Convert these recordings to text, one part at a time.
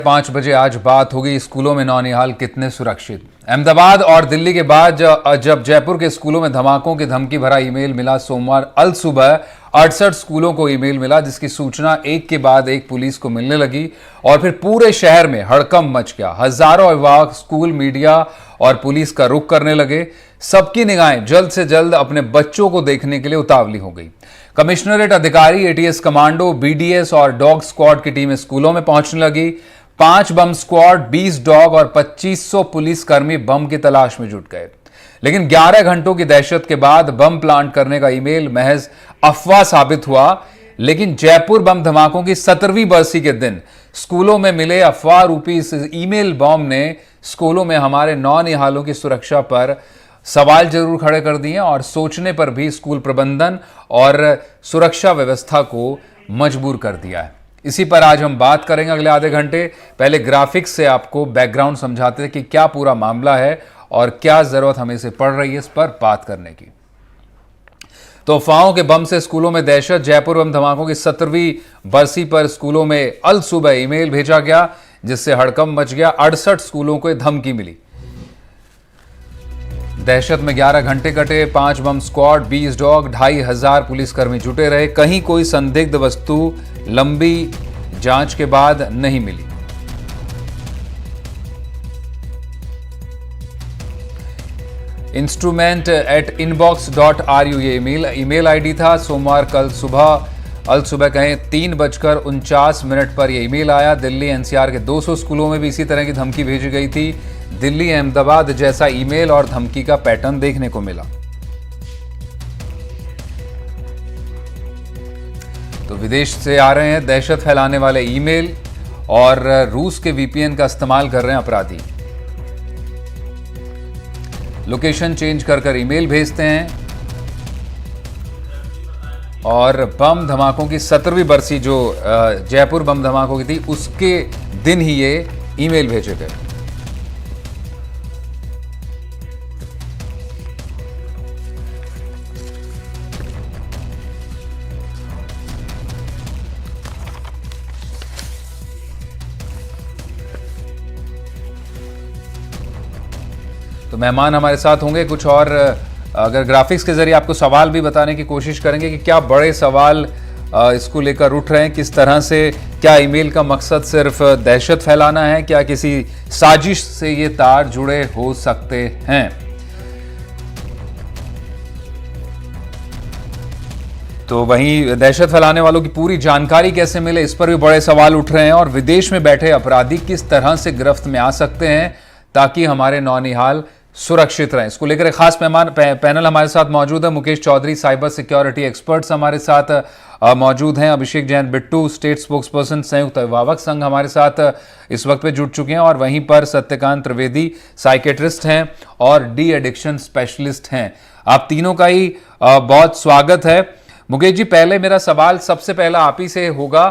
5 बजे आज बात होगी स्कूलों में नौनिहाल कितने सुरक्षित। अहमदाबाद और दिल्ली के बाद जब जयपुर के स्कूलों में धमाकों की धमकी भरा ईमेल मिला, सोमवार अल सुबह 68 स्कूलों को ईमेल मिला, जिसकी सूचना एक के बाद एक पुलिस को मिलने लगी और फिर पूरे शहर में हड़कंप मच गया। हजारों अभिभावक स्कूल, मीडिया और पुलिस का रुख करने लगे। सबकी निगाहें जल्द से जल्द अपने बच्चों को देखने के लिए उतावली हो गई। कमिश्नरेट अधिकारी, एटीएस कमांडो, बीडीएस और डॉग स्क्वाड की टीमें स्कूलों में पहुंचने लगी। 5 बम स्क्वाड, 20 डॉग और 2500 पुलिसकर्मी बम की तलाश में जुट गए। लेकिन 11 घंटों की दहशत के बाद बम प्लांट करने का ईमेल महज अफवाह साबित हुआ। लेकिन जयपुर बम धमाकों की 17वीं बरसी के दिन स्कूलों में मिले अफवाह रूपी इस ईमेल बॉम्ब ने स्कूलों में हमारे नौनिहालों की सुरक्षा पर सवाल जरूर खड़े कर दिए और सोचने पर भी स्कूल प्रबंधन और सुरक्षा व्यवस्था को मजबूर कर दिया है। इसी पर आज हम बात करेंगे अगले आधे घंटे। पहले ग्राफिक्स से आपको बैकग्राउंड समझाते हैं कि क्या पूरा मामला है और क्या जरूरत हमें से पड़ रही है इस पर बात करने की। तो अफवाहों के बम से स्कूलों में दहशत। जयपुर बम धमाकों की 17वीं बरसी पर स्कूलों में अल सुबह ईमेल भेजा गया, जिससे हड़कंप मच गया। 68 स्कूलों को धमकी मिली। दहशत में 11 घंटे कटे। 5 बम स्क्वाड, 20 डॉग, 2500 पुलिसकर्मी जुटे रहे। कहीं कोई संदिग्ध वस्तु लंबी जांच के बाद नहीं मिली। instrument@inbox.ru ये ईमेल आईडी था। सोमवार कल सुबह अल सुबह कहें 3:49 पर यह ईमेल आया। दिल्ली एनसीआर के 200 स्कूलों में भी इसी तरह की धमकी भेजी गई थी। दिल्ली, अहमदाबाद जैसा ईमेल और धमकी का पैटर्न देखने को मिला। तो विदेश से आ रहे हैं दहशत फैलाने वाले ईमेल और रूस के वीपीएन का इस्तेमाल कर रहे हैं अपराधी। लोकेशन चेंज कर ईमेल भेजते हैं और बम धमाकों की 17वीं बरसी जो जयपुर बम धमाकों की थी उसके दिन ही ये ईमेल भेजे गए। तो मेहमान हमारे साथ होंगे कुछ और अगर ग्राफिक्स के जरिए आपको सवाल भी बताने की कोशिश करेंगे कि क्या बड़े सवाल इसको लेकर उठ रहे हैं, किस तरह से, क्या ईमेल का मकसद सिर्फ दहशत फैलाना है, क्या किसी साजिश से ये तार जुड़े हो सकते हैं। तो वहीं दहशत फैलाने वालों की पूरी जानकारी कैसे मिले, इस पर भी बड़े सवाल उठ रहे हैं और विदेश में बैठे अपराधी किस तरह से गिरफ्त में आ सकते हैं ताकि हमारे नौनिहाल सुरक्षित रहें। इसको लेकर एक खास मेहमान पैनल हमारे साथ मौजूद है। Mukesh Chaudhary, cyber security experts हमारे साथ मौजूद हैं। अभिषेक जैन बिट्टू, स्टेट स्पोक्सपर्सन, संयुक्त अभिभावक संघ हमारे साथ इस वक्त पे जुट चुके हैं और वहीं पर सत्यकांत त्रिवेदी, साइकेट्रिस्ट हैं और डी एडिक्शन स्पेशलिस्ट हैं। आप तीनों का ही बहुत स्वागत है। मुकेश जी, पहले मेरा सवाल सबसे पहला आप ही से होगा,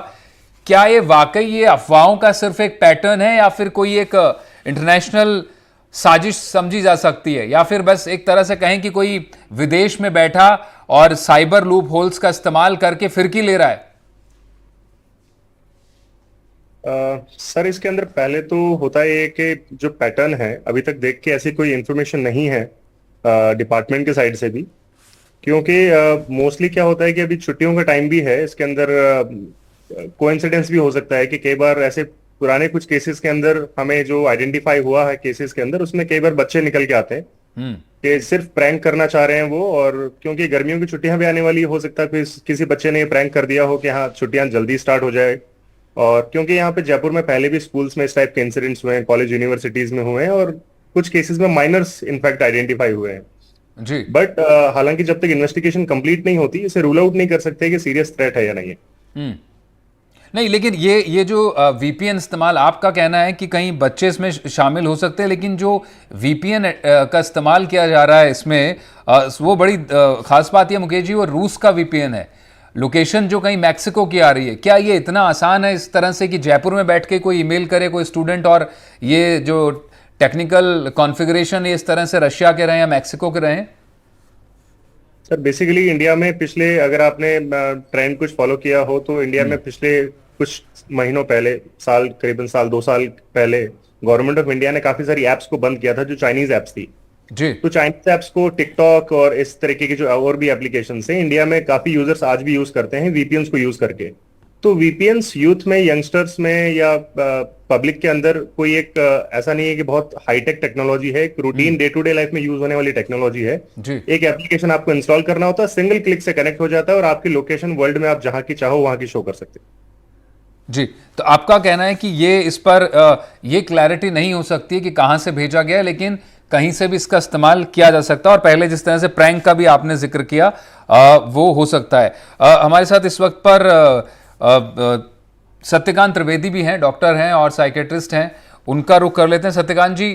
क्या ये वाकई ये अफवाहों का सिर्फ एक पैटर्न है या फिर कोई एक इंटरनेशनल साजिश समझी जा सकती है, या फिर बस एक तरह से कहें कि कोई विदेश में बैठा और साइबर लूप होल्स का इस्तेमाल करके फिरकी ले रहा है? सर, इसके अंदर पहले तो होता है कि जो पैटर्न है अभी तक देख के ऐसी कोई इंफॉर्मेशन नहीं है डिपार्टमेंट के साइड से भी, क्योंकि मोस्टली क्या होता है कि अभी छुट्टियों का टाइम भी है। इसके अंदर कोइंसिडेंस भी हो सकता है कि कई बार ऐसे पुराने कुछ केसेस के अंदर हमें जो आइडेंटिफाई हुआ है केसेस के अंदर, उसमें कई बार बच्चे निकल के आते हैं कि सिर्फ प्रैंक करना चाह रहे हैं वो, और क्योंकि गर्मियों की छुट्टियां भी आने वाली, हो सकता है किसी बच्चे ने प्रैंक कर दिया हो कि हाँ छुट्टियां जल्दी स्टार्ट हो जाए। और क्योंकि यहाँ पे जयपुर में पहले भी स्कूल्स में इस टाइप के इंसिडेंट्स हुए हैं, कॉलेज यूनिवर्सिटीज में हुए हैं और कुछ केसेस में माइनर्स इनफैक्ट आइडेंटिफाई हुए हैं जी। बट हालांकि जब तक इन्वेस्टिगेशन कंप्लीट नहीं होती इसे रूल आउट नहीं कर सकते कि सीरियस थ्रेट है या नहीं है। नहीं, लेकिन ये जो वीपीएन इस्तेमाल, आपका कहना है कि कहीं बच्चे इसमें शामिल हो सकते हैं, लेकिन जो वीपीएन का इस्तेमाल किया जा रहा है इसमें वो बड़ी खास बात है मुकेश जी, वो रूस का वीपीएन है। लोकेशन जो कहीं मैक्सिको की आ रही है, क्या ये इतना आसान है इस तरह से कि जयपुर में बैठ के कोई ईमेल करे कोई स्टूडेंट और ये जो टेक्निकल कॉन्फ़िगरेशन इस तरह से रशिया के रहे या मैक्सिको के रहे? सर बेसिकली इंडिया में पिछले, अगर आपने ट्रेंड कुछ फॉलो किया हो तो इंडिया में पिछले कुछ महीनों पहले, करीबन साल 2 साल पहले गवर्नमेंट ऑफ इंडिया ने काफी सारी एप्स को बंद किया था जो चाइनीज एप्स थी। जी तो चाइनीज एप्स को टिकटॉक और इस तरीके की जो और भी एप्लीकेशन है इंडिया में काफी यूजर्स आज भी यूज करते हैं वीपीएन को यूज करके। तो वीपीएन यूथ में, यंगस्टर्स में या पब्लिक के अंदर कोई एक ऐसा नहीं है कि बहुत हाईटेक टेक्नोलॉजी है, एक routine day to day life में यूज होने वाली टेक्नोलॉजी है। जी एक एप्लीकेशन आपको इंस्टॉल करना होता है, सिंगल क्लिक से कनेक्ट हो जाता है और आपकी लोकेशन वर्ल्ड में आप जहां की चाहो वहां की शो कर सकते हैं। जी। तो आपका कहना है कि ये इस पर ये क्लैरिटी नहीं हो सकती है कि कहां से भेजा गया है, लेकिन कहीं से भी इसका इस्तेमाल किया जा सकता है। और पहले जिस तरह से प्रैंक का भी आपने जिक्र किया वो हो सकता है। हमारे साथ इस वक्त पर सत्यकांत त्रिवेदी भी हैं, डॉक्टर हैं और साइकेट्रिस्ट हैं। उनका रुख कर लेते हैं। सत्यकांत जी,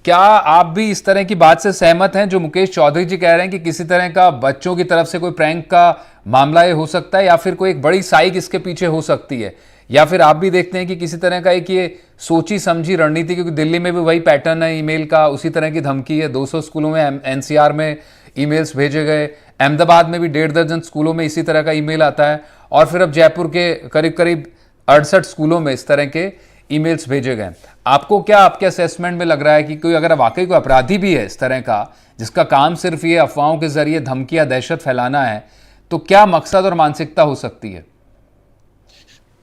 क्या आप भी इस तरह की बात से सहमत हैं जो मुकेश चौधरी जी कह रहे हैं कि किसी तरह का बच्चों की तरफ से कोई प्रैंक का मामला ये हो सकता है, या फिर कोई एक बड़ी साइक इसके पीछे हो सकती है, या फिर आप भी देखते हैं कि किसी तरह का एक ये सोची समझी रणनीति, क्योंकि दिल्ली में भी वही पैटर्न है ईमेल का, उसी तरह की धमकी है। 200 स्कूलों में एनसीआर में ईमेल्स भेजे गए, अहमदाबाद में भी 1.5 दर्जन स्कूलों में इसी तरह का ईमेल आता है, और फिर अब जयपुर के करीब करीब 68 स्कूलों में इस तरह के ईमेल्स भेजे गए। आपको क्या, आपके असेसमेंट में लग रहा है कि कोई अगर वाकई कोई अपराधी भी है इस तरह का जिसका काम सिर्फ ये अफवाहों के जरिए धमकी या दहशत फैलाना है, तो क्या मकसद और मानसिकता हो सकती है?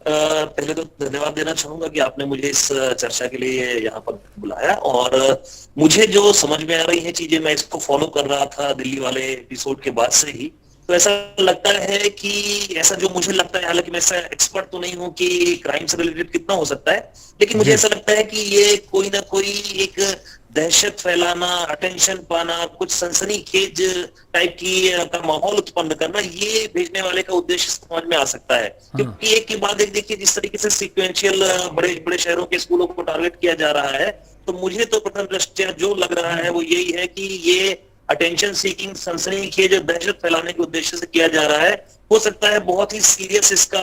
पहले तो धन्यवाद देना चाहूंगा कि आपने मुझे इस चर्चा के लिए यहाँ पर बुलाया। और मुझे जो समझ में आ रही है चीजें, मैं इसको फॉलो कर रहा था दिल्ली वाले एपिसोड के बाद से ही, तो ऐसा लगता है कि ऐसा जो मुझे लगता है, हालांकि मैं ऐसा एक्सपर्ट तो नहीं हूं कि क्राइम से रिलेटेड कितना हो सकता है, लेकिन मुझे ऐसा लगता है कि ये कोई ना कोई एक दहशत फैलाना, अटेंशन पाना, कुछ सनसनीखेज टाइप की का माहौल उत्पन्न करना, ये भेजने वाले का उद्देश्य समझ में आ सकता है। क्योंकि एक के बाद एक देखिए जिस तरीके से सीक्वेंशियल बड़े बड़े शहरों के स्कूलों को टारगेट किया जा रहा है, तो मुझे तो प्रथम दृष्टया जो लग रहा है वो यही है कि ये अटेंशन सीकिंग, सनसनीखेज और दहशत फैलाने के उद्देश्य से किया जा रहा है। हो सकता है बहुत ही सीरियस इसका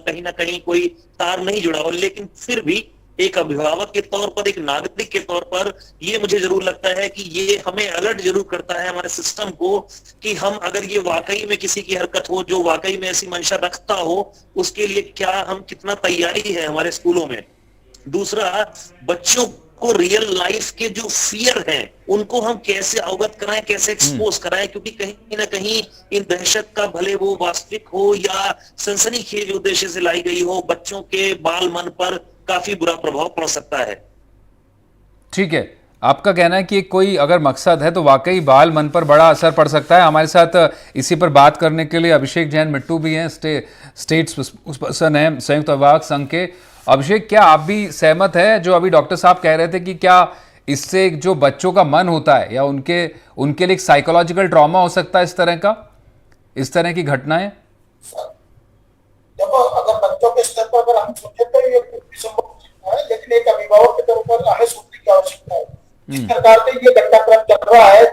कहीं ना कहीं कोई तार नहीं जुड़ा हो, लेकिन फिर भी एक अभिभावक के तौर पर, एक नागरिक के तौर पर, ये मुझे जरूर लगता है कि ये हमें अलर्ट जरूर करता है हमारे सिस्टम को, कि हम अगर ये वाकई में किसी की हरकत हो जो वाकई में ऐसी मंशा रखता हो, उसके लिए क्या हम कितना तैयारी है हमारे स्कूलों में। दूसरा, बच्चों को रियल लाइफ के जो फियर हैं उनको हम कैसे अवगत कराएं, कैसे एक्सपोज कराएं, क्योंकि कहीं ना कहीं इन दहशत का, भले वो वास्तविक हो या सनसनीखेज उद्देश्य से लाई गई हो, बच्चों के बाल मन पर काफी बुरा प्रभाव पड़ सकता है। ठीक है, आपका कहना है कि कोई अगर मकसद है तो वाकई बाल मन पर बड़ा असर पड़ सकता है। हमारे साथ इसी पर बात करने के लिए अभिषेक जैन मिट्टू भी हैं, स्टेट पर्सन हैं संयुक्त अभिभावक संघ के। अभिषेक, क्या आप भी सहमत है जो अभी डॉक्टर साहब कह रहे थे कि क्या इससे जो बच्चों का मन होता है या उनके लिए एक साइकोलॉजिकल ट्रॉमा हो सकता है इस तरह की घटनाएं? देखो, अगर बच्चों के स्तर पर अगर हम सोचे तो ये संभव हो सकता है, लेकिन एक अभिभावक के तौर पर हमें सोचने की आवश्यकता है। जिस प्रकार से ये घटनाक्रम चल रहा है,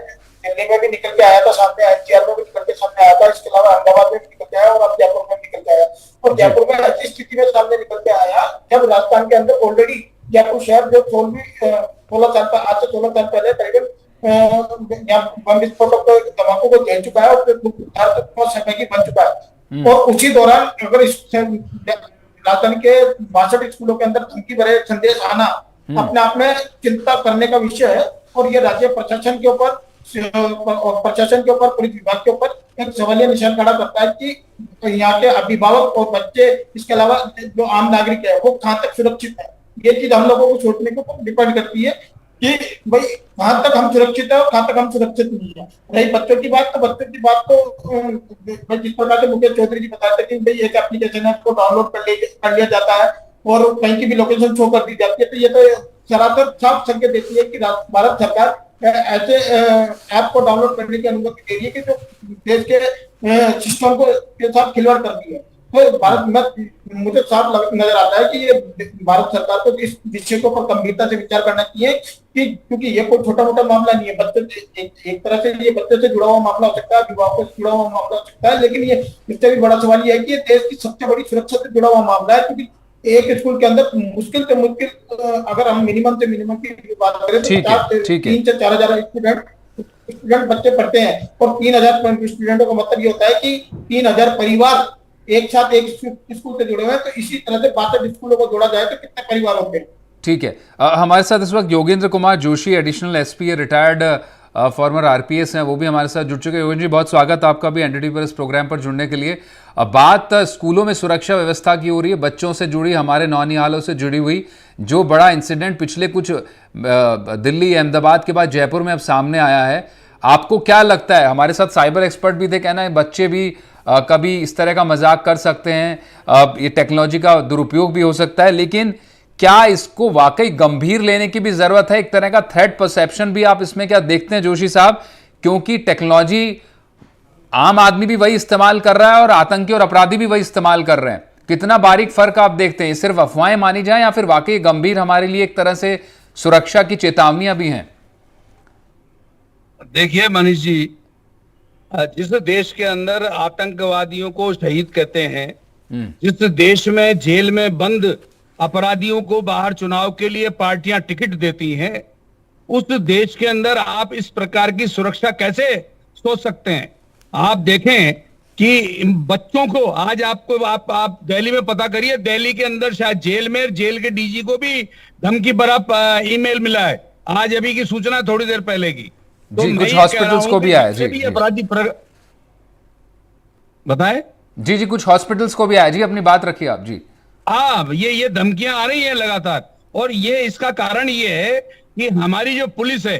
दिल्ली में भी निकल के आया था सामने, एनसीआर में भी निकल के सामने आया था, इसके अलावा अहमदाबाद में भी निकल के आया और अब जयपुर में निकल के आया। और जयपुर में ऐसी स्थिति में सामने निकल के आया जब राजस्थान के अंदर ऑलरेडी जयपुर शहर जो 16 साल पहले करीबन बम विस्फोटों को, धमाकों को झेल चुका है और समय की बन चुका है। और उसी दौरान अगर इस राजधानी के 62 स्कूलों के अंदर धमकी भरे संदेश आना अपने आप में चिंता करने का विषय है। और ये राज्य प्रशासन के ऊपर, पुलिस विभाग के ऊपर एक सवालिया निशान खड़ा करता है कि यहाँ के अभिभावक और बच्चे, इसके अलावा जो आम नागरिक है, वो कहाँ तक सुरक्षित है। ये चीज हम लोगों को सोचने के ऊपर डिपेंड करती है कि भाई कहाँ तक हम सुरक्षित है और कहाँ तक हम सुरक्षित नहीं है। रही बच्चों की बात, तो बच्चों की बात तो जिस प्रकार से मुकेश चौधरी जी बताते थे कि भाई एक एप्लीकेशन है, उसको डाउनलोड कर लिया जाता है और कहीं की भी लोकेशन शो कर दी जाती है। तो ये तो सरासर साफ संकेत देती है कि भारत सरकार ऐसे ऐप को डाउनलोड करने की अनुमति दे रही है कि जो देश के सिस्टम को के साथ खिलवाड़ कर दी है। तो भारत में मुझे साफ नजर आता है कि ये भारत सरकार को इस विषय के ऊपर गंभीरता से विचार करना चाहिए कि क्योंकि ये कोई छोटा मोटा मामला नहीं है। बच्चे एक तरह से ये बच्चे से जुड़ा हुआ मामला हो सकता है, अभिभावकों से जुड़ा हुआ मामला हो सकता है, लेकिन ये इससे भी बड़ा सवाल ये है कि ये देश की सबसे बड़ी सुरक्षा से जुड़ा हुआ मामला है। क्योंकि एक स्कूल के अंदर मुश्किल से मुश्किल अगर हम मिनिमम से मिनिमम की बात करें तो 3 से 4 हजार स्टूडेंट बच्चे पढ़ते हैं और 3,000 स्टूडेंटों का मतलब ये होता है कि 3,000 परिवार एक साथ एक स्कूल से जुड़े हुए हैं, तो इसी तरह से 62 स्कूलों को जोड़ा जाए तो कितने परिवार होंगे। ठीक है। हमारे साथ इस वक्त Yogendra Kumar Joshi, additional SP, retired farmer RPS हैं, वो भी हमारे साथ जुड़ चुके हैं। योगेंद्र जी, बहुत स्वागत आपका भी एनडीटीवी पर इस प्रोग्राम पर जुड़ने के लिए। अब बात स्कूलों में सुरक्षा व्यवस्था की हो रही है, बच्चों से जुड़ी, हमारे नौनिहालों से जुड़ी हुई जो बड़ा इंसिडेंट पिछले कुछ दिल्ली, अहमदाबाद के बाद जयपुर में अब सामने आया है, आपको क्या लगता है? हमारे साथ साइबर एक्सपर्ट भी थे, कहना है बच्चे भी कभी इस तरह का मजाक कर सकते हैं, ये टेक्नोलॉजी का दुरुपयोग भी हो सकता है, लेकिन क्या इसको वाकई गंभीर लेने की भी जरूरत है? एक तरह का थ्रेट परसेप्शन भी आप इसमें क्या देखते हैं जोशी साहब? क्योंकि टेक्नोलॉजी आम आदमी भी वही इस्तेमाल कर रहा है और आतंकी और अपराधी भी वही इस्तेमाल कर रहे हैं। कितना बारीक फर्क आप देखते हैं? सिर्फ अफवाहें मानी जाए या फिर वाकई गंभीर हमारे लिए एक तरह से सुरक्षा की चेतावनियां भी हैं? देखिए मनीष जी, जिस देश के अंदर आतंकवादियों को शहीद कहते हैं, जिस देश में जेल में बंद अपराधियों को बाहर चुनाव के लिए पार्टियां टिकट देती हैं, उस देश के अंदर आप इस प्रकार की सुरक्षा कैसे सोच सकते हैं? आप देखें कि बच्चों को आज आप दिल्ली में पता करिए, दिल्ली के अंदर शायद जेल के डीजी को भी धमकी भरा ईमेल मिला है, आज अभी की सूचना थोड़ी देर पहले की। तो जी, कुछ हॉस्पिटल्स को भी आया। जी, अपराधी बताएं। जी, कुछ हॉस्पिटल्स को भी आया। जी, अपनी बात रखिए आप। जी हाँ, ये धमकियां आ रही हैं लगातार, और ये इसका कारण ये है कि हमारी जो पुलिस है,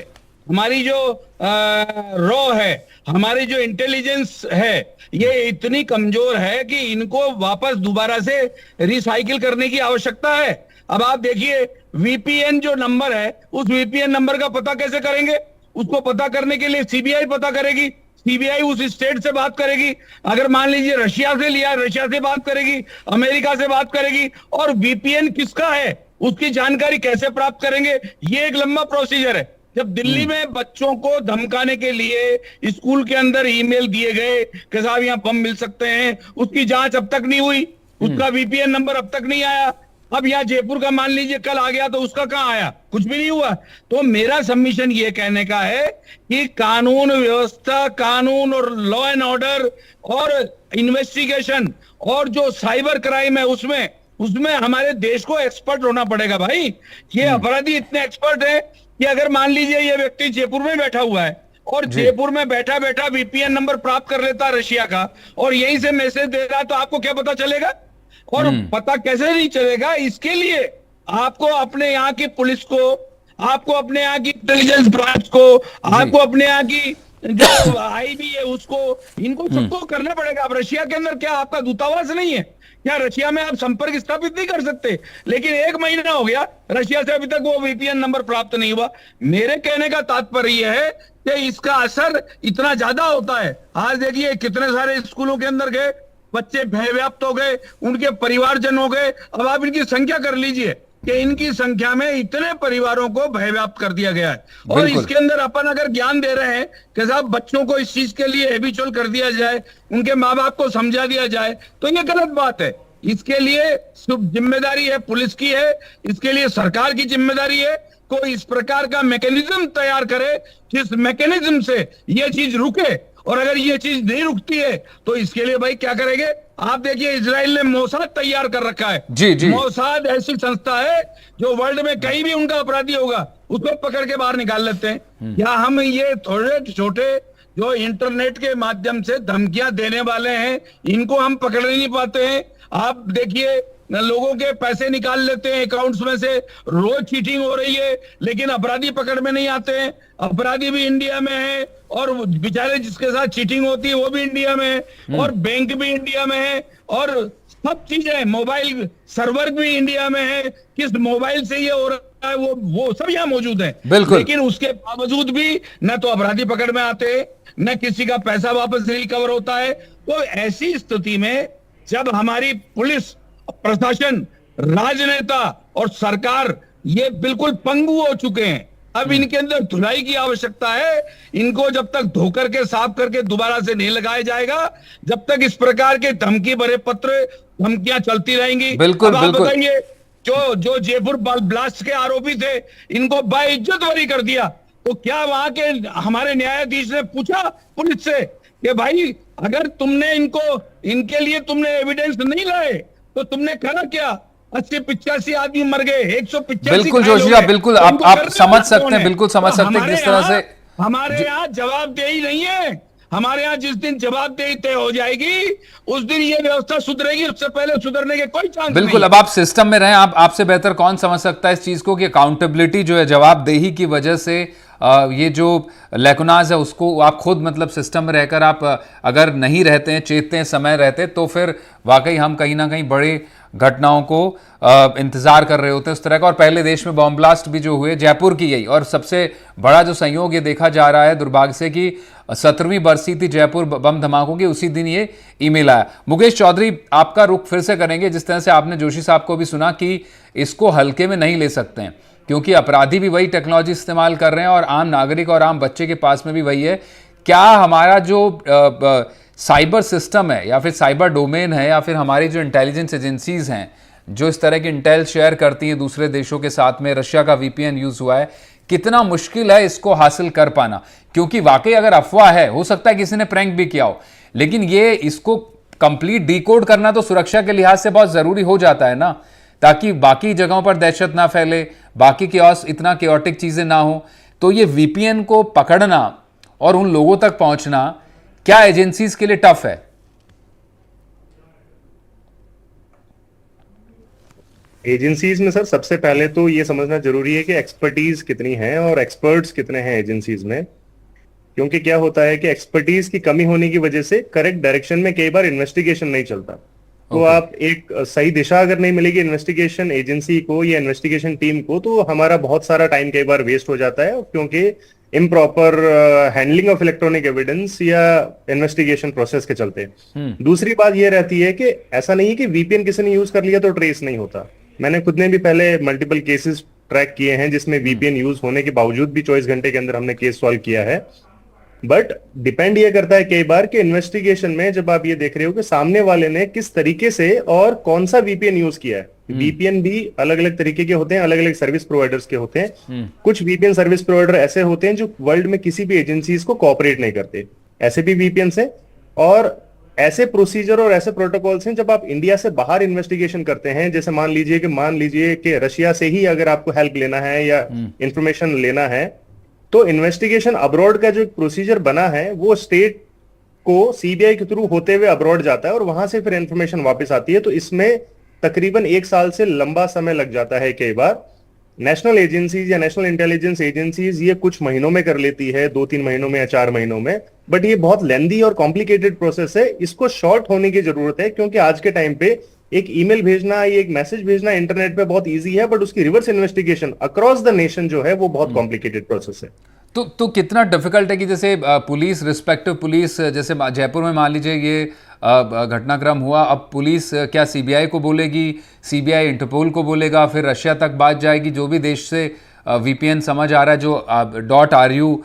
हमारी जो रॉ है, हमारी जो इंटेलिजेंस है, ये इतनी कमजोर है कि इनको वापस दोबारा से रिसाइकिल करने की आवश्यकता है। अब आप देखिए, वीपीएन जो नंबर है, उस वीपीएन नंबर का पता कैसे करेंगे? उसको पता करने के लिए सीबीआई पता करेगी, सीबीआई उस स्टेट से बात करेगी, अगर मान लीजिए रशिया से लिया, रशिया से बात करेगी, अमेरिका से बात करेगी, और वीपीएन किसका है उसकी जानकारी कैसे प्राप्त करेंगे? ये एक लंबा प्रोसीजर है। जब दिल्ली में बच्चों को धमकाने के लिए स्कूल के अंदर ईमेल दिए गए कि साहब यहाँ बम मिल सकते हैं, उसकी जांच अब तक नहीं हुई, उसका वीपीएन नंबर अब तक नहीं आया। अब यहाँ जयपुर का मान लीजिए कल आ गया, तो उसका कहाँ आया? कुछ भी नहीं हुआ। तो मेरा सबमिशन ये कहने का है कि कानून व्यवस्था, कानून और लॉ एंड ऑर्डर और इन्वेस्टिगेशन और जो साइबर क्राइम है, उसमें हमारे देश को एक्सपर्ट होना पड़ेगा भाई। ये अपराधी इतने एक्सपर्ट है कि अगर मान लीजिए ये व्यक्ति जयपुर में बैठा हुआ है और जयपुर में बैठा बैठा वीपीएन नंबर प्राप्त कर लेता रशिया का और यहीं से मैसेज दे रहा, तो आपको क्या पता चलेगा? और पता कैसे नहीं चलेगा? इसके लिए आपको अपने यहाँ की पुलिस को, आपको अपने यहाँ की इंटेलिजेंस ब्रांच को, आपको अपने यहाँ की जो आईबी है उसको, इनको सबको करना पड़ेगा। अब रशिया के अंदर क्या आपका दूतावास नहीं है क्या? रशिया में आप संपर्क स्थापित नहीं कर सकते? लेकिन 1 महीना हो गया, रशिया से अभी तक वो वीपीएन नंबर प्राप्त नहीं हुआ। मेरे कहने का तात्पर्य यह है कि इसका असर इतना ज्यादा होता है। आज देखिए कितने सारे स्कूलों के अंदर गए, बच्चे भयव्याप्त हो गए, उनके परिवारजन हो गए। अब आप इनकी संख्या कर लीजिए कि इनकी संख्या में इतने परिवारों को भयव्याप्त कर दिया गया है। और इसके अंदर अपन अगर ज्ञान दे रहे हैं कि साहब बच्चों को इस चीज के लिए हैबिचुअल कर दिया जाए, उनके माँ बाप को समझा दिया जाए, तो ये गलत बात है। इसके लिए जिम्मेदारी है पुलिस की है, इसके लिए सरकार की जिम्मेदारी है। कोई इस प्रकार का मैकेनिज्म तैयार करे जिस मैकेनिज्म से ये चीज रुके, और अगर ये चीज नहीं रुकती है तो इसके लिए भाई क्या करेंगे? आप देखिए, इजराइल ने मोसाद तैयार कर रखा है। जी। मोसाद ऐसी संस्था है जो वर्ल्ड में कहीं भी उनका अपराधी होगा उसको पकड़ के बाहर निकाल लेते हैं। क्या हम ये थोड़े छोटे जो इंटरनेट के माध्यम से धमकियां देने वाले हैं, इनको हम पकड़ नहीं पाते हैं? आप देखिए, लोगों के पैसे निकाल लेते हैं अकाउंट्स में से, रोज चीटिंग हो रही है, लेकिन अपराधी पकड़ में नहीं आते हैं। अपराधी भी इंडिया में है और बेचारे जिसके साथ चीटिंग होती है वो भी इंडिया में है, और बैंक भी इंडिया में है, और सब चीजें, मोबाइल सर्वर भी इंडिया में है। किस मोबाइल से ये हो रहा है वो सब यहाँ मौजूद है। लेकिन उसके बावजूद भी न तो अपराधी पकड़ में आते, न किसी का पैसा वापस रिकवर होता है। तो ऐसी स्थिति में जब हमारी पुलिस, प्रशासन, राजनेता और सरकार ये बिल्कुल पंगु हो चुके हैं, अब इनके अंदर धुलाई की आवश्यकता है। इनको जब तक धो करके साफ करके दोबारा से नहीं लगाया जाएगा, जब तक इस प्रकार के धमकी भरे पत्र, धमकियां चलती रहेंगी। बिल्कुल, आप बताइए, जो जयपुर ब्लास्ट के आरोपी थे, इनको बाइज्जत बरी कर दिया, तो क्या वहां के हमारे न्यायाधीश ने पूछा पुलिस से कि भाई अगर तुमने इनके लिए तुमने एविडेंस नहीं लाए तो तुमने करा क्या? 80-85 आदमी मर गए, 185 बिल्कुल जोशी साहब, बिल्कुल आप समझ सकते हैं, बिल्कुल समझ सकते हैं किस तरह से हमारे यहाँ जवाबदेही नहीं है। हमारे यहाँ जिस दिन जवाबदेही तय हो जाएगी उस दिन ये व्यवस्था सुधरेगी, उससे पहले सुधरने के कोई चांस नहीं। बिल्कुल, अब आप सिस्टम में रहें, आपसे बेहतर कौन समझ सकता है इस चीज को कि अकाउंटेबिलिटी जो है, जवाबदेही की वजह से ये जो लैकुनाज है उसको आप खुद मतलब सिस्टम में रहकर आप अगर नहीं रहते हैं, चेतते हैं, समय रहते, तो फिर वाकई हम कहीं ना कहीं बड़े घटनाओं को इंतजार कर रहे होते हैं उस तरह का। और पहले देश में बॉम्ब ब्लास्ट भी जो हुए जयपुर की गई, और सबसे बड़ा जो संयोग ये देखा जा रहा है दुर्भाग्य से कि 17वीं बरसी थी जयपुर बम धमाकों की, उसी दिन ये ईमेल आया। मुकेश चौधरी, आपका रुख फिर से करेंगे, जिस तरह से आपने जोशी साहब को भी सुना कि इसको हल्के में नहीं ले सकते हैं क्योंकि अपराधी भी वही टेक्नोलॉजी इस्तेमाल कर रहे हैं और आम नागरिक और आम बच्चे के पास में भी वही है। क्या हमारा जो साइबर सिस्टम है या फिर साइबर डोमेन है या फिर हमारी जो इंटेलिजेंस एजेंसीज हैं जो इस तरह की इंटेल शेयर करती हैं दूसरे देशों के साथ में, रशिया का वीपीएन यूज हुआ है, कितना मुश्किल है इसको हासिल कर पाना? क्योंकि वाकई अगर अफवाह है, हो सकता है किसी ने प्रैंक भी किया हो, लेकिन ये इसको कंप्लीट डिकोड करना तो सुरक्षा के लिहाज से बहुत जरूरी हो जाता है ना, ताकि बाकी जगहों पर दहशत ना फैले, बाकी केओस इतना केओटिक चीजें ना हो। तो ये वीपीएन को पकड़ना और उन लोगों तक पहुंचना क्या एजेंसीज के लिए टफ है? एजेंसीज में सर सबसे पहले तो ये समझना जरूरी है कि एक्सपर्टीज कितनी है और एक्सपर्ट्स कितने हैं एजेंसीज में। क्योंकि क्या होता है कि एक्सपर्टीज की कमी होने की वजह से करेक्ट डायरेक्शन में कई बार इन्वेस्टिगेशन नहीं चलता। तो आप एक सही दिशा अगर नहीं मिलेगी इन्वेस्टिगेशन एजेंसी को या इन्वेस्टिगेशन टीम को, तो हमारा बहुत सारा टाइम कई बार वेस्ट हो जाता है, क्योंकि improper handling of electronic evidence या इन्वेस्टिगेशन प्रोसेस के चलते। दूसरी बात यह रहती है कि ऐसा नहीं है कि वीपीएन किसी ने यूज कर लिया तो ट्रेस नहीं होता। मैंने खुद ने भी पहले मल्टीपल केसेस ट्रैक किए हैं जिसमें वीपीएन यूज होने के बावजूद भी 24 घंटे के अंदर हमने केस सॉल्व किया है। बट डिपेंड ये करता है कई बार कि इन्वेस्टिगेशन में जब आप ये देख रहे हो कि सामने वाले ने किस तरीके से और कौन सा वीपीएन यूज किया है। वीपीएन भी अलग अलग तरीके के होते हैं, अलग अलग सर्विस प्रोवाइडर्स के होते हैं। कुछ वीपीएन सर्विस प्रोवाइडर ऐसे होते हैं जो वर्ल्ड में किसी भी एजेंसीज को कोऑपरेट नहीं करते, ऐसे भी वीपीएन है। और ऐसे प्रोसीजर और ऐसे प्रोटोकॉल्स हैं जब आप इंडिया से बाहर इन्वेस्टिगेशन करते हैं, जैसे मान लीजिए कि रशिया से ही अगर आपको हेल्प लेना है या इंफॉर्मेशन लेना है, तो इन्वेस्टिगेशन अब्रॉड का जो प्रोसीजर बना है वो स्टेट को सीबीआई के थ्रू होते हुए अब्रॉड जाता है और वहां से फिर इंफॉर्मेशन वापस आती है। तो इसमें तकरीबन 1 साल से लंबा समय लग जाता है कई बार। नेशनल एजेंसीज या नेशनल इंटेलिजेंस एजेंसीज ये कुछ महीनों में कर लेती है, 2-3 महीनों में या 4 महीनों में। बट ये बहुत लेंदी और कॉम्प्लिकेटेड प्रोसेस है, इसको शॉर्ट होने की जरूरत है। क्योंकि आज के टाइम पे एक ईमेल भेजना, एक मैसेज भेजना इंटरनेट पे बहुत इजी है, बट उसकी reverse investigation across the nation जो है वो बहुत कॉम्प्लिकेटेड प्रोसेस है। तो कितना डिफिकल्ट है कि जैसे पुलिस, रिस्पेक्टिव पुलिस, जैसे जयपुर में मान लीजिए ये घटनाक्रम हुआ, अब पुलिस क्या सीबीआई को बोलेगी, सीबीआई इंटरपोल को बोलेगा, फिर रशिया तक बात जाएगी, जो भी देश से वीपीएन समझ आ रहा है, जो .ru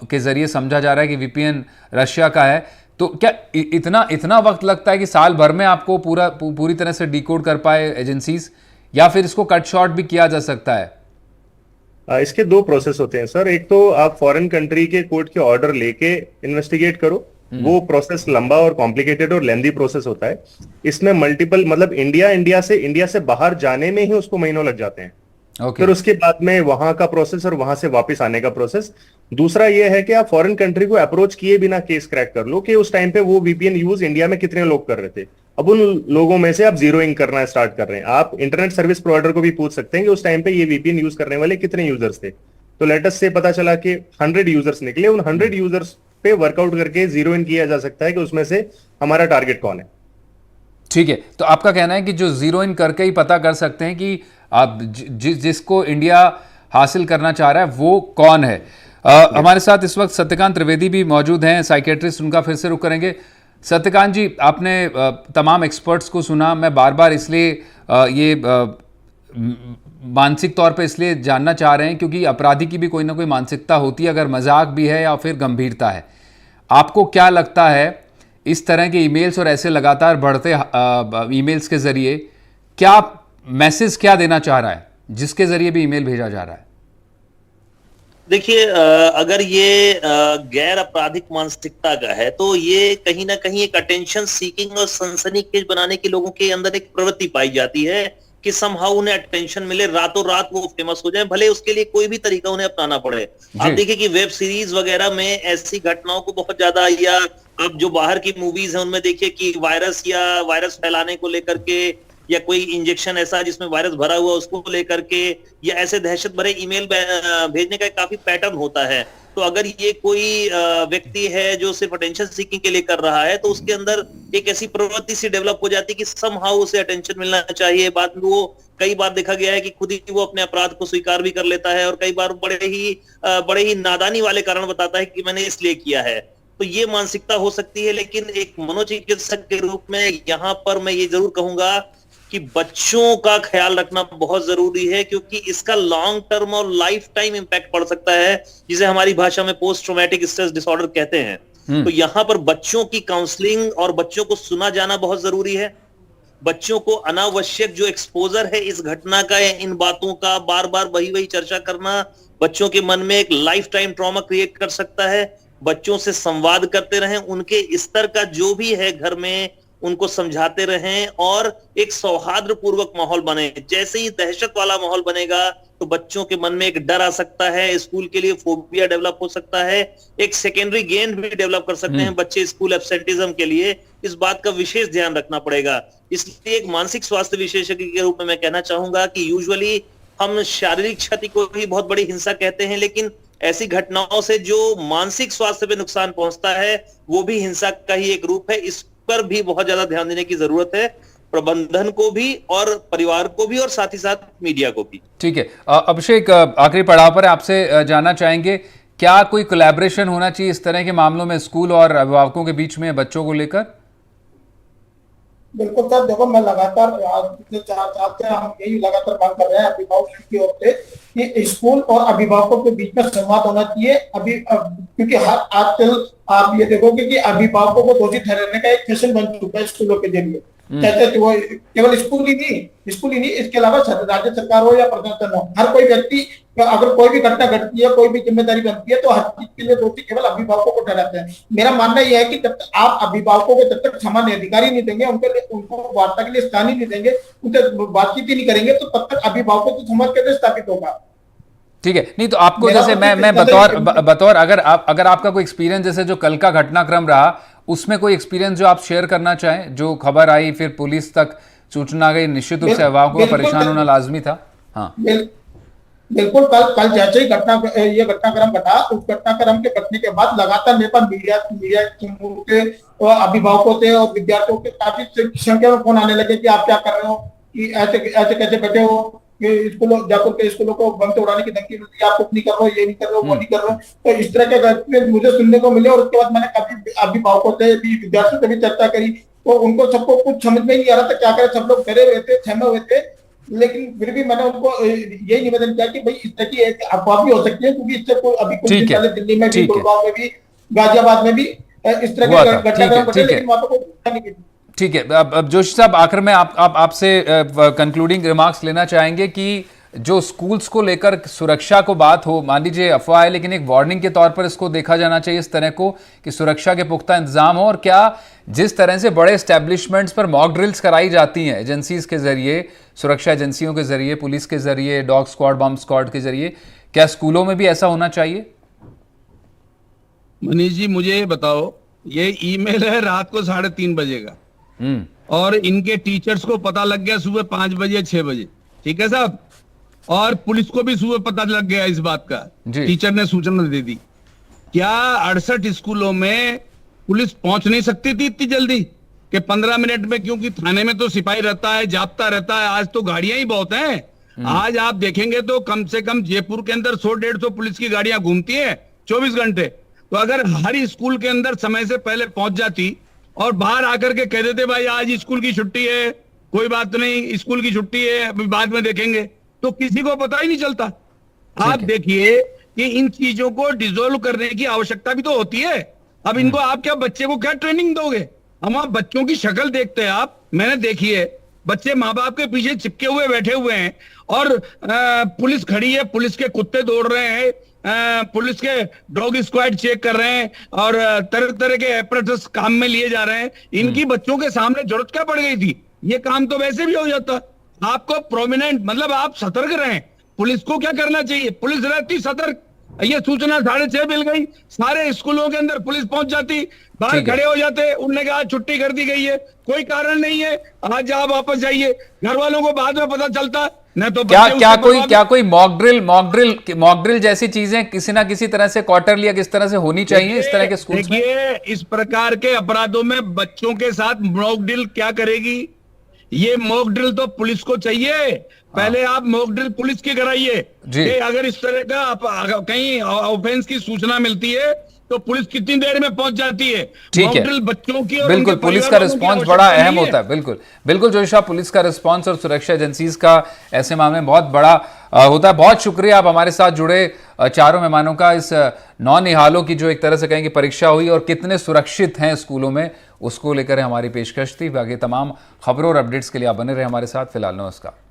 के जरिए समझा जा रहा है कि वीपीएन रशिया का है। तो क्या इतना वक्त लगता है कि साल भर में आपको पूरी तरह से डिकोड कर पाए एजेंसीज, या फिर इसको कट शॉर्ट भी किया जा सकता है? इसके 2 प्रोसेस होते हैं सर। एक तो आप फॉरेन कंट्री के कोर्ट के ऑर्डर लेके इन्वेस्टिगेट करो, वो प्रोसेस लंबा और कॉम्प्लिकेटेड और लेंदी प्रोसेस होता है। इसमें मल्टीपल मतलब इंडिया से बाहर जाने में ही उसको महीनों लग जाते हैं। फिर उसके बाद में वहां का प्रोसेस और वहां से वापस आने का प्रोसेस। दूसरा ये है कि आप फॉरेन कंट्री को अप्रोच किए बिना केस क्रैक कर लो कि उस टाइम पे वो वीपीएन यूज इंडिया में कितने लोग कर रहे थे। अब उन लोगों में से आप जीरोइंग करना स्टार्ट कर रहे हैं। आप इंटरनेट सर्विस प्रोवाइडर को भी पूछ सकते हैं कि उस टाइम पे ये वीपीएन यूज करने वाले कितने यूजर्स थे। तो लेटेस्ट से पता चला कि 100 यूजर्स निकले, उन 100 यूजर्स पे वर्कआउट करके जीरो इन किया जा सकता है कि उसमें से हमारा टारगेट कौन है। ठीक है, तो आपका कहना है कि जो जीरो इन करके ही पता कर सकते हैं कि आप जिसको इंडिया हासिल करना चाह रहा है वो कौन है। हमारे साथ इस वक्त सत्यकांत त्रिवेदी भी मौजूद हैं, साइकेट्रिस्ट, उनका फिर से रुख करेंगे। सत्यकांत जी, आपने तमाम एक्सपर्ट्स को सुना, मैं बार बार इसलिए ये मानसिक तौर पे इसलिए जानना चाह रहे हैं क्योंकि अपराधी की भी कोई ना कोई मानसिकता होती है, अगर मजाक भी है या फिर गंभीरता है। आपको क्या लगता है इस तरह के ईमेल्स और ऐसे लगातार बढ़ते ईमेल्स के जरिए क्या मैसेज क्या देना चाह रहा है, जिसके जरिए भी ईमेल भेजा जा रहा है? देखिए, अगर ये गैर आपराधिक मानसिकता का है तो ये कहीं ना कहीं एक अटेंशन सीकिंग और सनसनीखेज बनाने के लोगों के अंदर एक प्रवृत्ति पाई जाती है कि समहाउ उन्हें अटेंशन मिले, रातों रात वो फेमस हो जाए, भले उसके लिए कोई भी तरीका उन्हें अपनाना पड़े। आप देखिए कि वेब सीरीज वगैरह में ऐसी घटनाओं को बहुत ज्यादा, या आप जो बाहर की मूवीज हैं उनमें देखिए कि वायरस या वायरस फैलाने को लेकर के, या कोई इंजेक्शन ऐसा जिसमें वायरस भरा हुआ उसको लेकर के, या ऐसे दहशत भरे ईमेल भेजने का काफी पैटर्न होता है। तो अगर ये कोई व्यक्ति है जो सिर्फ अटेंशन सीकिंग के लिए कर रहा है तो उसके अंदर एक ऐसी प्रवृत्ति सी डेवलप हो जाती है कि समहाउ उसे अटेंशन मिलना चाहिए। बाद में वो कई बार देखा गया है कि खुद ही वो अपने अपराध को स्वीकार भी कर लेता है, और कई बार बड़े ही नादानी वाले कारण बताता है कि मैंने इसलिए किया है। तो ये मानसिकता हो सकती है, लेकिन एक मनोचिकित्सक के रूप में यहाँ पर मैं ये जरूर कहूंगा कि बच्चों का ख्याल रखना बहुत जरूरी है, क्योंकि इसका लॉन्ग टर्म और लाइफ टाइम इंपैक्ट पड़ सकता है, जिसे हमारी भाषा में पोस्ट ट्रॉमेटिक स्ट्रेस डिसऑर्डर कहते हैं। तो यहाँ पर बच्चों की काउंसलिंग और बच्चों को सुना जाना बहुत जरूरी है। बच्चों को अनावश्यक जो एक्सपोजर है इस घटना का, इन बातों का बार बार वही चर्चा करना बच्चों के मन में एक लाइफ टाइम ट्रॉमा क्रिएट कर सकता है। बच्चों से संवाद करते रहें, उनके स्तर का जो भी है घर में उनको समझाते रहें, और एक सौहार्दपूर्वक माहौल बने। जैसे ही दहशत वाला माहौल बनेगा तो बच्चों के मन में एक डर आ सकता है, स्कूल के लिए फोबिया डेवलप हो सकता है, एक सेकेंडरी गेन भी डेवलप कर सकते हैं बच्चे स्कूल एब्सेंटिज्म के लिए। इस बात का विशेष ध्यान रखना पड़ेगा। इसलिए एक मानसिक स्वास्थ्य विशेषज्ञ के रूप में मैं कहना चाहूंगा कि यूजुअली हम शारीरिक क्षति को ही बहुत बड़ी हिंसा कहते हैं, लेकिन ऐसी घटनाओं से जो मानसिक स्वास्थ्य पे नुकसान पहुंचता है वो भी हिंसा का ही एक रूप है। इस पर भी बहुत ज्यादा ध्यान देने की जरूरत है, प्रबंधन को भी और परिवार को भी, और साथ ही साथ मीडिया को भी। ठीक है अभिषेक, आखिरी पड़ाव पर आपसे जानना चाहेंगे, क्या कोई कोलैबोरेशन होना चाहिए इस तरह के मामलों में स्कूल और अभिभावकों के बीच में बच्चों को लेकर? बिल्कुल सर, देखो मैं लगातार आज पिछले 4 साल से हम यही लगातार मांग कर रहे हैं अभिभावकों की ओर से कि स्कूल और अभिभावकों के बीच में संवाद होना चाहिए। क्योंकि आजकल आप ये देखोगे कि अभिभावकों को दोषी ठहराने का एक फैशन बन चुका है स्कूलों के जरिए। चाहे वो केवल स्कूल ही नहीं, इसके अलावा राज्य सरकार हो या प्रशासन हो, हर कोई व्यक्ति अगर कोई भी घटना घटती है, कोई भी जिम्मेदारी बनती है, तो हर चीज के लिए दोषी केवल अभिभावकों को ठहराते हैं। मेरा मानना यह है कि जब तक आप अभिभावकों को जब तक सामान्य अधिकारी नहीं देंगे, उनको वार्ता के लिए स्थान ही नहीं देंगे, उनसे बातचीत ही नहीं करेंगे, तो तब तक अभिभावकों को समाज कैसे स्थापित होगा। ठीक है, नहीं तो आपको जैसे मैं बतौर अगर आपका कोई एक्सपीरियंस, जैसे जो कल का घटनाक्रम रहा उसमें कोई एक्सपीरियंस जो आप शेयर करना चाहें, जो खबर आई फिर पुलिस तक सूचना गई, निश्चित रूप से अभिभावकों को परेशान होना लाजमी था। हाँ बिल्कुल, कल जैसे ही ये घटनाक्रम घटा, उस घटनाक्रम के घटने के बाद लगातार मेरे पास मीडिया के अभिभावकों से और विद्यार्थियों के काफी संख्या में फोन आने लगे कि आप क्या कर रहे हो, कि ऐसे कैसे बैठे हो, स्कूलों जयपुर के स्कूलों को बम तोड़ाने की धमकी मिलती है, आप कुछ नहीं कर रहे हो, ये नहीं कर रहे हो, वो नहीं कर रहे हो। तो इस तरह के घटने मुझे सुनने को मिले, और उसके बाद मैंने काफी अभिभावकों से भी, विद्यार्थियों से भी चर्चा करी, तो उनको सबको कुछ समझ में नहीं आ रहा था क्या करें। सब लोग डरे हुए थे, सहमे हुए थे, लेकिन फिर भी मैंने उनको यही निवेदन किया कि भाई इस तरह की अफवाह भी हो सकती है, क्योंकि इससे कोई अभी कुछ दिन पहले दिल्ली में भी, गुड़गांव में भी, गाजियाबाद में भी इस तरह के घटनाक्रम घटे, लेकिन वहां पर कोई घटना नहीं घटी। ठीक है, अब जोशी साहब आखिर में आपसे कंक्लूडिंग रिमार्क्स लेना चाहेंगे कि जो स्कूल्स को लेकर सुरक्षा को बात हो, मान लीजिए अफवाह है, लेकिन एक वार्निंग के तौर पर इसको देखा जाना चाहिए इस तरह को कि सुरक्षा के पुख्ता इंतजाम हो, और क्या जिस तरह से बड़े एस्टेब्लिशमेंट्स पर मॉक ड्रिल्स कराई जाती हैं एजेंसीज के जरिए, सुरक्षा एजेंसियों के जरिए, पुलिस के जरिए, डॉग स्क्वाड, बम स्क्वाड के जरिए, क्या स्कूलों में भी ऐसा होना चाहिए? मनीष जी मुझे ये बताओ, ये ईमेल है रात को 3:30 बजे का, और इनके टीचर्स को पता लग गया सुबह 5 बजे 6 बजे, ठीक है साहब, और पुलिस को भी सुबह पता लग गया इस बात का, टीचर ने सूचना दे दी। क्या 68 स्कूलों में पुलिस पहुंच नहीं सकती थी इतनी जल्दी कि 15 मिनट में? क्योंकि थाने में तो सिपाही रहता है, जाप्ता रहता है, आज तो गाड़ियां ही बहुत हैं। आज आप देखेंगे तो कम से कम जयपुर के अंदर 100-150 पुलिस की गाड़ियां घूमती है 24 घंटे। तो अगर हर स्कूल के अंदर समय से पहले पहुंच जाती और बाहर आकर के कह देते भाई आज स्कूल की छुट्टी है, कोई बात नहीं, स्कूल की छुट्टी है, अभी बाद में देखेंगे, तो किसी को पता ही नहीं चलता। आप देखिए कि इन चीजों को डिसॉल्व करने की आवश्यकता भी तो होती है। अब इनको आप क्या बच्चे को क्या ट्रेनिंग दोगे? हम आप बच्चों की शक्ल देखते हैं, आप मैंने देखी है, बच्चे माँ बाप के पीछे चिपके हुए बैठे हुए हैं, और पुलिस खड़ी है, पुलिस के कुत्ते दौड़ रहे हैं, पुलिस के डॉग स्क्वाड चेक कर रहे हैं और तरह तरह के एपरेटस काम में लिए जा रहे हैं। इनकी बच्चों के सामने जरूरत क्या पड़ गई थी? ये काम तो वैसे भी हो जाता। आपको प्रोमिनेंट मतलब आप सतर्क रहें। पुलिस को क्या करना चाहिए? पुलिस रहती सतर्क। ये सूचना 6:30 मिल गई, सारे स्कूलों के अंदर पुलिस पहुंच जाती, बाहर ठीक है। खड़े हो जाते, उनने कहा छुट्टी कर दी गई है, कोई कारण नहीं है, आज आप वापस जाइए। घर वालों को बाद में पता चलता, न तो क्या बच्चे क्या उससे कोई बर्बाद- क्या कोई मॉक ड्रिल जैसी चीजें किसी ना किसी तरह से क्वार्टरली या किस तरह से होनी चाहिए इस तरह के स्कूल में? देखिए, इस प्रकार के अपराधों में बच्चों के साथ मॉक ड्रिल क्या करेगी? ये मॉक ड्रिल तो पुलिस को चाहिए। पहले आप मॉक ड्रिल पुलिस की कराइए जी। कि अगर इस तरह का कहीं ऑफेंस की सूचना मिलती है तो पुलिस कितनी देर में पहुंच जाती है। ठीक मॉक है, ड्रिल बच्चों की और बिल्कुल उनके पुलिस का परिवार वालों की रिस्पांस बड़ा आवश्यकता अहम नहीं होता है। बिल्कुल बिल्कुल जोशी साहब, पुलिस का रिस्पांस और सुरक्षा एजेंसीज का ऐसे मामले में बहुत बड़ा होता है। बहुत शुक्रिया आप हमारे साथ जुड़े चारों मेहमानों का। इस नौनिहालों की जो एक तरह से कहें कि परीक्षा हुई और कितने सुरक्षित हैं स्कूलों में, उसको लेकर हमारी पेशकश थी। बाकी तमाम खबरों और अपडेट्स के लिए आप बने रहे हमारे साथ। फिलहाल नमस्कार।